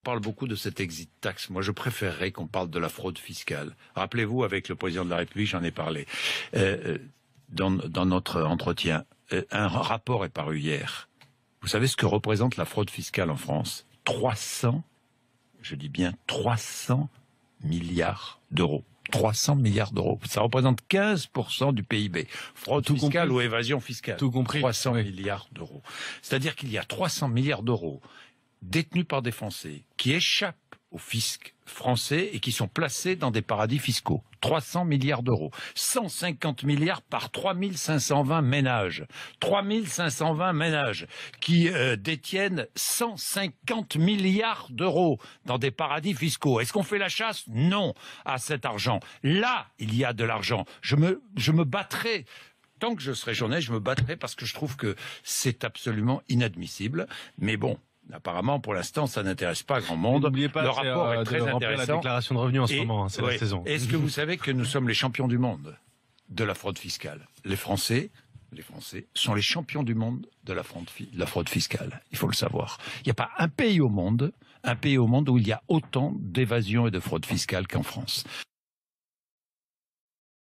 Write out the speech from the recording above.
parle beaucoup de cette exit tax. Moi, je préférerais qu'on parle de la fraude fiscale. Rappelez-vous, avec le président de la République, j'en ai parlé dans notre entretien. Un rapport est paru hier. Vous savez ce que représente la fraude fiscale en France? 300, je dis bien 300 milliards d'euros. 300 milliards d'euros. Ça représente 15% du PIB. Fraude fiscale ou évasion fiscale. Tout compris. 300 milliards d'euros. C'est-à-dire qu'il y a 300 milliards d'euros détenus par des Français qui échappent au fisc français et qui sont placés dans des paradis fiscaux. 300 milliards d'euros. 150 milliards par 3520 ménages. 3520 ménages qui détiennent 150 milliards d'euros dans des paradis fiscaux. Est-ce qu'on fait la chasse? Non à cet argent. Là, il y a de l'argent. Je me battrai. Tant que je serai journaliste, je me battrai parce que je trouve que c'est absolument inadmissible. Mais bon. Apparemment, pour l'instant, ça n'intéresse pas grand monde. N'oubliez pas, le rapport est très intéressant. La déclaration de revenus en ce moment, c'est la saison. Est-ce que vous savez que nous sommes les champions du monde de la fraude fiscale? Les Français sont les champions du monde de la fraude fiscale. Il faut le savoir. Il n'y a pas un pays au monde où il y a autant d'évasion et de fraude fiscale qu'en France.